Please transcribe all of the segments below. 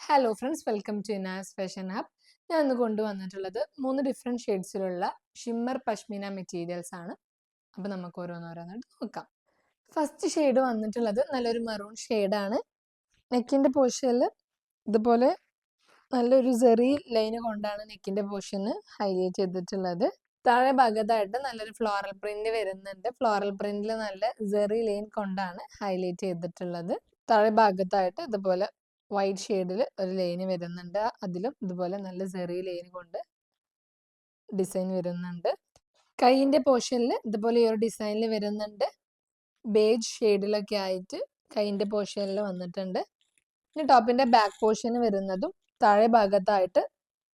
Hello friends, welcome to Inas fashion hub. ഞാൻ ഇന്ന് കൊണ്ടുവന്നിട്ടുള്ളത് 3 ഡിഫറെൻറ്റ് ഷെയ്ഡ്സിലുള്ള ഷിമ്മർ പഷ്മീന മെറ്റീരിയൽസ് ആണ്. അപ്പോൾ നമുക്ക് ഓരോന്നോരോന്നായിട്ട് നോക്കാം. ഫസ്റ്റ് ഷെയ്ഡ് വന്നിട്ടുള്ളത് നല്ലൊരു മെറൂൺ ഷെയ്ഡാണ്. നെക്കിൻ്റെ പോർഷനിൽ ഇതുപോലെ നല്ലൊരു സെറി ലൈന് കൊണ്ടാണ് നെക്കിൻ്റെ പോർഷന് ഹൈലൈറ്റ് ചെയ്തിട്ടുള്ളത്. താഴെ ഭാഗത്തായിട്ട് നല്ലൊരു ഫ്ലോറൽ പ്രിന്റ് വരുന്നുണ്ട്. ഫ്ലോറൽ പ്രിന്റിൽ നല്ല സെറി ലൈൻ കൊണ്ടാണ് ഹൈലൈറ്റ് ചെയ്തിട്ടുള്ളത്. താഴെ ഭാഗത്തായിട്ട് ഇതുപോലെ വൈറ്റ് ഷെയ്ഡിൽ ഒരു ലൈന് വരുന്നുണ്ട്. അതിലും ഇതുപോലെ നല്ല സെറി ലൈൻ കൊണ്ട് ഡിസൈൻ വരുന്നുണ്ട്. കൈയിൻ്റെ പോർഷനിൽ ഇതുപോലെ ഈ ഒരു ഡിസൈനിൽ വരുന്നുണ്ട്. ബേജ് ഷെയ്ഡിലൊക്കെ ആയിട്ട് കൈയിൻ്റെ പോർഷനിൽ വന്നിട്ടുണ്ട്. ഇനി ടോപ്പിന്റെ ബാക്ക് പോർഷൻ വരുന്നതും താഴെ ഭാഗത്തായിട്ട്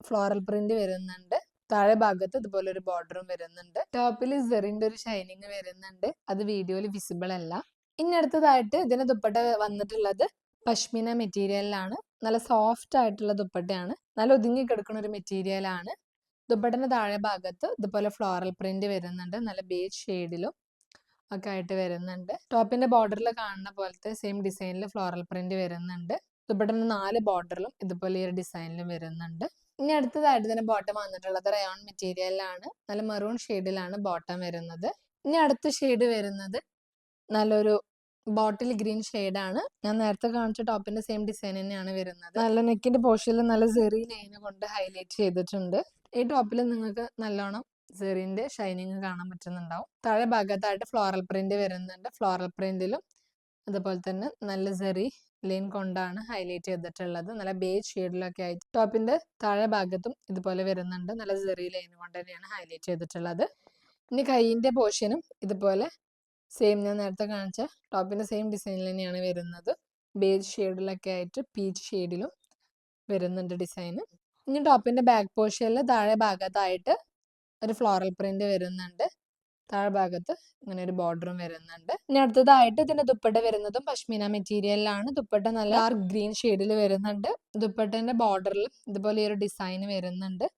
ഫ്ലോറൽ പ്രിന്റ് വരുന്നുണ്ട്. താഴെ ഭാഗത്ത് ഇതുപോലെ ഒരു ബോർഡറും വരുന്നുണ്ട്. ടോപ്പിൽ സെറിന്റെ ഒരു ഷൈനിങ് വരുന്നുണ്ട്. അത് വീഡിയോയിൽ വിസിബിൾ അല്ല. ഇനി അടുത്തതായിട്ട് ഇതിന് ദുപ്പട്ട വന്നിട്ടുള്ളത് പഷ്മിന മെറ്റീരിയലിലാണ്. നല്ല സോഫ്റ്റ് ആയിട്ടുള്ള ദുപ്പട്ടയാണ്. നല്ല ഒതുങ്ങി കിടക്കുന്ന ഒരു മെറ്റീരിയലാണ്. ദുപ്പട്ടന്റെ താഴെ ഭാഗത്ത് ഇതുപോലെ ഫ്ലോറൽ പ്രിന്റ് വരുന്നുണ്ട്. നല്ല ബേജ് ഷെയ്ഡിലും ഒക്കെ ആയിട്ട് വരുന്നുണ്ട്. ടോപ്പിന്റെ ബോർഡറിൽ കാണുന്ന പോലത്തെ സെയിം ഡിസൈനിൽ ഫ്ലോറൽ പ്രിന്റ് വരുന്നുണ്ട്. ദുപ്പട്ടന്റെ 4 ബോർഡറിലും ഇതുപോലെ ഈ ഒരു ഡിസൈനിലും വരുന്നുണ്ട്. ഇനി അടുത്തതായിട്ട് ഇതിന്റെ ബോട്ടം വന്നിട്ടുള്ളത് റയോൺ മെറ്റീരിയലിലാണ്. നല്ല മെറൂൺ ഷെയ്ഡിലാണ് ബോട്ടം വരുന്നത്. ഇനി അടുത്ത ഷെയ്ഡ് വരുന്നത് നല്ലൊരു ബോട്ടിൽ ഗ്രീൻ ഷെയ്ഡാണ്. ഞാൻ നേരത്തെ കാണിച്ച ടോപ്പിന്റെ സെയിം ഡിസൈൻ തന്നെയാണ് വരുന്നത്. നല്ല നെക്കിന്റെ പോർഷനിൽ നല്ല സെറി ലൈന് കൊണ്ട് ഹൈലൈറ്റ് ചെയ്തിട്ടുണ്ട്. ഈ ടോപ്പിൽ നിങ്ങൾക്ക് നല്ലോണം സെറിന്റെ ഷൈനിങ് കാണാൻ പറ്റുന്നുണ്ടാവും. താഴെ ഭാഗത്തായിട്ട് ഫ്ലോറൽ പ്രിന്റ് വരുന്നുണ്ട്. ഫ്ലോറൽ പ്രിന്റിലും അതുപോലെ തന്നെ നല്ല സെറി ലൈൻ കൊണ്ടാണ് ഹൈലൈറ്റ് ചെയ്തിട്ടുള്ളത്. നല്ല ബേജ് ഷെയ്ഡിലൊക്കെ ആയിട്ട് ടോപ്പിന്റെ താഴെ ഭാഗത്തും ഇതുപോലെ വരുന്നുണ്ട്. നല്ല സെറി ലൈൻ കൊണ്ട് തന്നെയാണ് ഹൈലൈറ്റ് ചെയ്തിട്ടുള്ളത്. ഇനി കൈയിന്റെ പോർഷനും ഇതുപോലെ സെയിം ഞാൻ നേരത്തെ കാണിച്ച ടോപ്പിന്റെ സെയിം ഡിസൈനിൽ തന്നെയാണ് വരുന്നത്. ബേജ് ഷെയ്ഡിലൊക്കെ ആയിട്ട് പീച്ച് ഷെയ്ഡിലും വരുന്നുണ്ട് ഡിസൈന്. ഇനി ടോപ്പിന്റെ ബാക്ക് പോർഷനിൽ താഴെ ഭാഗത്തായിട്ട് ഒരു ഫ്ലോറൽ പ്രിന്റ് വരുന്നുണ്ട്. താഴെ ഭാഗത്ത് ഇങ്ങനെ ഒരു ബോർഡറും വരുന്നുണ്ട്. ഇനി അടുത്തതായിട്ട് ഇതിന്റെ ദുപ്പട്ട വരുന്നതും പഷ്മീന മെറ്റീരിയലിലാണ്. ദുപ്പട്ട നല്ല ഡാർക്ക് ഗ്രീൻ ഷെയ്ഡിൽ വരുന്നുണ്ട്. ദുപ്പട്ടന്റെ ബോർഡറിൽ ഇതുപോലെ ഈ ഒരു ഡിസൈൻ വരുന്നുണ്ട്.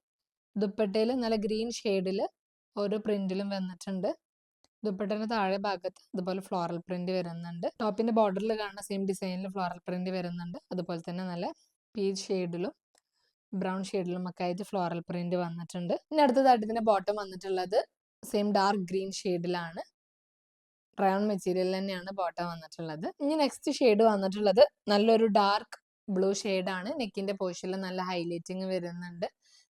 ദുപ്പട്ടയിൽ നല്ല ഗ്രീൻ ഷെയ്ഡിൽ ഓരോ പ്രിന്റിലും വന്നിട്ടുണ്ട്. ദുപ്പട്ടന്റെ താഴെ ഭാഗത്ത് ഇതുപോലെ ഫ്ലോറൽ പ്രിന്റ് വരുന്നുണ്ട്. ടോപ്പിന്റെ ബോർഡറിൽ കാണുന്ന സെയിം ഡിസൈനിൽ ഫ്ലോറൽ പ്രിന്റ് വരുന്നുണ്ട്. അതുപോലെ തന്നെ നല്ല പീച്ച് ഷെയ്ഡിലും ബ്രൗൺ ഷെയ്ഡിലും ഒക്കെ ആയിട്ട് ഫ്ലോറൽ പ്രിന്റ് വന്നിട്ടുണ്ട്. ഇനി അടുത്തതായിട്ട് ഇതിന്റെ ബോട്ടം വന്നിട്ടുള്ളത് സെയിം ഡാർക്ക് ഗ്രീൻ ഷെയ്ഡിലാണ്. റയോൺ മെറ്റീരിയൽ തന്നെയാണ് ബോട്ടം വന്നിട്ടുള്ളത്. ഇനി നെക്സ്റ്റ് ഷെയ്ഡ് വന്നിട്ടുള്ളത് നല്ലൊരു ഡാർക്ക് ബ്ലൂ ഷെയ്ഡാണ്. നെക്കിന്റെ പോർഷനിൽ നല്ല ഹൈലൈറ്റിങ് വരുന്നുണ്ട്.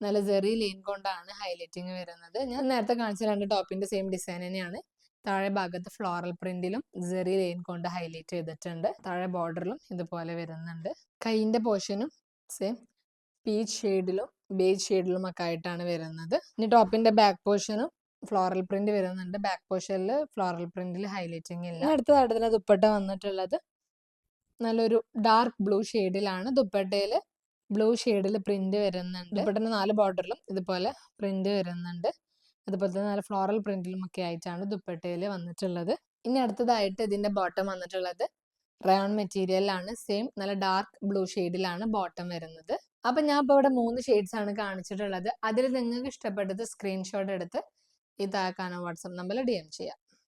നല്ല സെറി ലൈൻ കൊണ്ടാണ് ഹൈലൈറ്റിങ് വരുന്നത്. ഞാൻ നേരത്തെ കാണിച്ച 2 ടോപ്പിന്റെ സെയിം ഡിസൈൻ തന്നെയാണ്. താഴെ ഭാഗത്ത് ഫ്ലോറൽ പ്രിന്റിലും സെറി ലൈൻ കൊണ്ട് ഹൈലൈറ്റ് ചെയ്തിട്ടുണ്ട്. താഴെ ബോർഡറിലും ഇതുപോലെ വരുന്നുണ്ട്. കൈയിന്റെ പോർഷനും സെയിം പീച്ച് ഷെയ്ഡിലും ബേജ് ഷെയ്ഡിലും ഒക്കെ ആയിട്ടാണ് വരുന്നത്. ഇനി ടോപ്പിന്റെ ബാക്ക് പോർഷനും ഫ്ലോറൽ പ്രിന്റ് വരുന്നുണ്ട്. ബാക്ക് പോർഷനിൽ ഫ്ലോറൽ പ്രിന്റിൽ ഹൈലൈറ്റിംഗ് ഇല്ല. അടുത്തതായിട്ട് ഇതിന്റെ ദുപ്പട്ട വന്നിട്ടുള്ളത് നല്ലൊരു ഡാർക്ക് ബ്ലൂ ഷെയ്ഡിലാണ്. ദുപ്പട്ടയിൽ ബ്ലൂ ഷെയ്ഡിൽ പ്രിന്റ് വരുന്നുണ്ട്. ദുപ്പട്ടന്റെ 4 ബോർഡറിലും ഇതുപോലെ പ്രിന്റ് വരുന്നുണ്ട്. അതുപോലെ തന്നെ നല്ല ഫ്ലോറൽ പ്രിന്റിലും ഒക്കെ ആയിട്ടാണ് ദുപ്പട്ടയിൽ വന്നിട്ടുള്ളത്. ഇനി അടുത്തതായിട്ട് ഇതിന്റെ ബോട്ടം വന്നിട്ടുള്ളത് റയോൺ മെറ്റീരിയലാണ്. സെയിം നല്ല ഡാർക്ക് ബ്ലൂ ഷെയ്ഡിലാണ് ബോട്ടം വരുന്നത്. അപ്പൊ ഞാൻ ഇപ്പോൾ ഇവിടെ 3 ഷെയ്ഡ്സ് ആണ് കാണിച്ചിട്ടുള്ളത്. അതിൽ നിങ്ങൾക്ക് ഇഷ്ടപ്പെട്ടത് സ്ക്രീൻഷോട്ട് എടുത്ത് ഈ താഴെ കാണുന്ന വാട്സാപ്പ് നമ്പറിൽ DM ചെയ്യാം.